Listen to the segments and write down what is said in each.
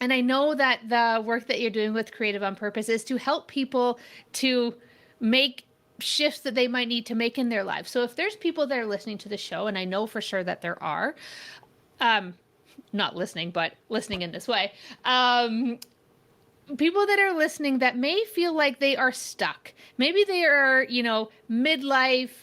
And I know that the work that you're doing with Creative on Purpose is to help people to make shifts that they might need to make in their lives. So if there's people that are listening to the show, and I know for sure that there are, um, not listening, but listening in this way, people that are listening that may feel like they are stuck. Maybe they are, midlife,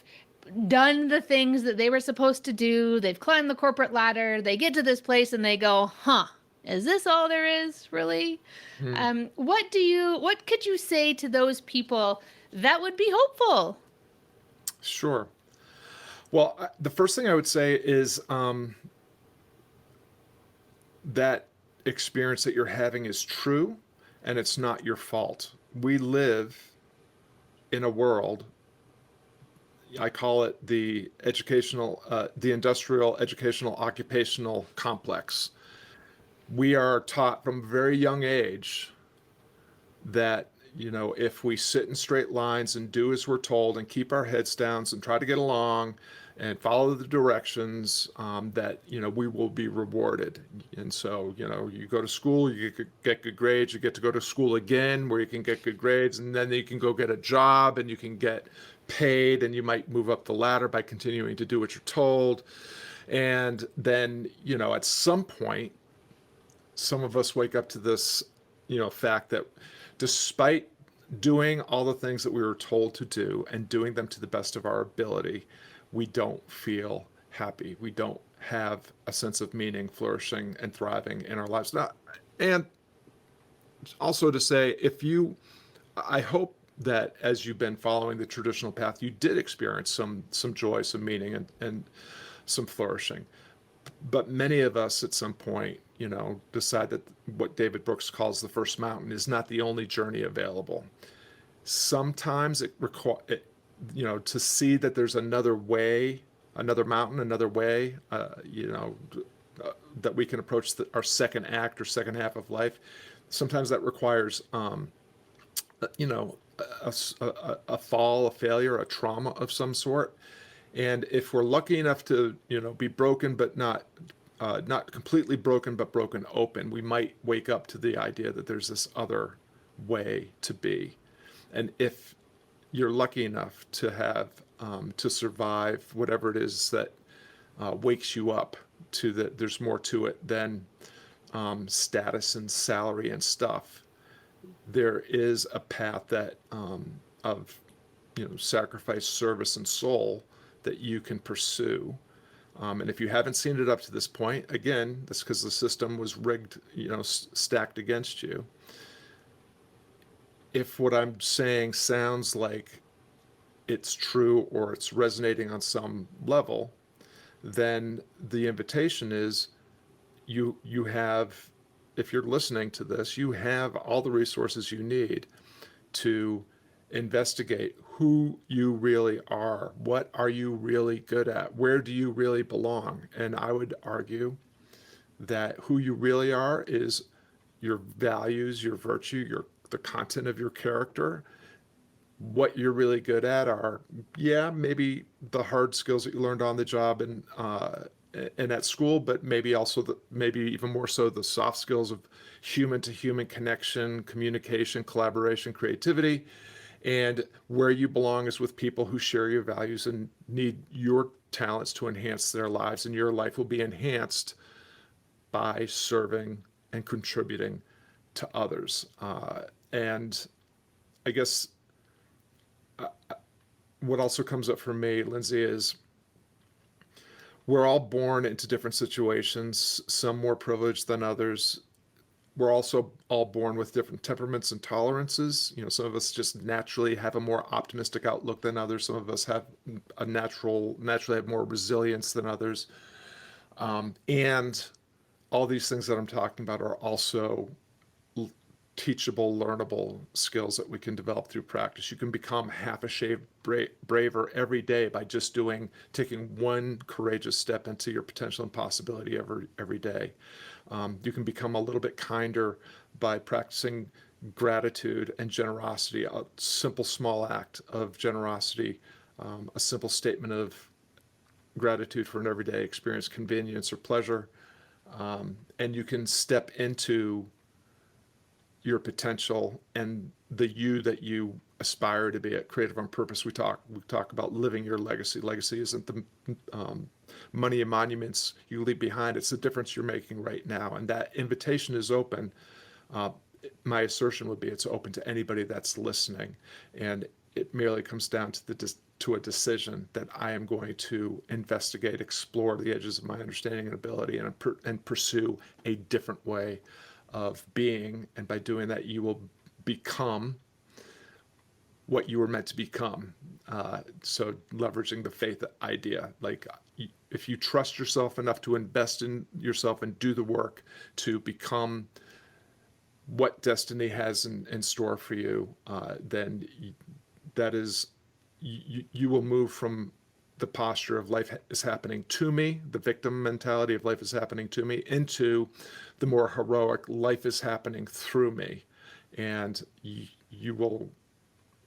done the things that they were supposed to do. They've climbed the corporate ladder. They get to this place and they go, huh, is this all there is, really? Hmm. What could you say to those people that would be hopeful? Sure. Well, the first thing I would say is that experience that you're having is true and it's not your fault. We live in a world, I call it the industrial educational occupational complex. We are taught from a very young age that, if we sit in straight lines and do as we're told and keep our heads down and try to get along and follow the directions, that we will be rewarded. And so, you go to school, you get good grades, you get to go to school again where you can get good grades, and then you can go get a job and you can get paid, and you might move up the ladder by continuing to do what you're told. And then, at some point, some of us wake up to this, fact that despite doing all the things that we were told to do and doing them to the best of our ability, we don't feel happy. We don't have a sense of meaning, flourishing, and thriving in our lives. Now, and also to say, I hope that as you've been following the traditional path, you did experience some joy, some meaning, and some flourishing. But many of us at some point, decide that what David Brooks calls the first mountain is not the only journey available. Sometimes it requires, to see that there's another way, another mountain, another way, that we can approach our second act or second half of life. Sometimes that requires, you know, a fall, a failure, a trauma of some sort. And if we're lucky enough to, be broken, but not completely broken, but broken open, we might wake up to the idea that there's this other way to be. And if you're lucky enough to have to survive whatever it is that wakes you up to that, there's more to it than status and salary and stuff. There is a path that of sacrifice, service, and soul that you can pursue. And if you haven't seen it up to this point, again, that's because the system was rigged, stacked against you. If what I'm saying sounds like it's true or it's resonating on some level, then the invitation is you have, if you're listening to this, you have all the resources you need to investigate who you really are. What are you really good at? Where do you really belong? And I would argue that who you really are is your values, your virtue, the content of your character. What you're really good at are, yeah, maybe the hard skills that you learned on the job and at school, but maybe also maybe even more so the soft skills of human to human connection, communication, collaboration, creativity. And where you belong is with people who share your values and need your talents to enhance their lives, and your life will be enhanced by serving and contributing to others. And I guess what also comes up for me, Lindsay, is we're all born into different situations, some more privileged than others. We're also all born with different temperaments and tolerances. Some of us just naturally have a more optimistic outlook than others. Some of us have naturally have more resilience than others. And all these things that I'm talking about are also teachable, learnable skills that we can develop through practice. You can become half a shade braver every day by just taking one courageous step into your potential and possibility every day. You can become a little bit kinder by practicing gratitude and generosity, a simple small act of generosity, a simple statement of gratitude for an everyday experience, convenience, or pleasure. And you can step into your potential and the you that you aspire to be. At Creative on Purpose, we talk about living your legacy. Legacy isn't the money and monuments you leave behind. It's the difference you're making right now. And that invitation is open. Uh, my assertion would be it's open to anybody that's listening, and it merely comes down to to a decision that I am going to investigate, explore the edges of my understanding and ability, and pursue a different way of being. And by doing that, you will become what you were meant to become. So leveraging the faith idea, like if you trust yourself enough to invest in yourself and do the work to become what destiny has in store for you, then that is, you will move from the posture of life is happening to me, the victim mentality of life is happening to me, into the more heroic life is happening through me. And you will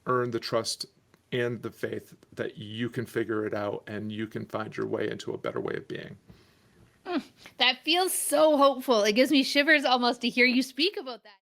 earn the trust and the faith that you can figure it out and you can find your way into a better way of being. That feels so hopeful. It gives me shivers almost to hear you speak about that.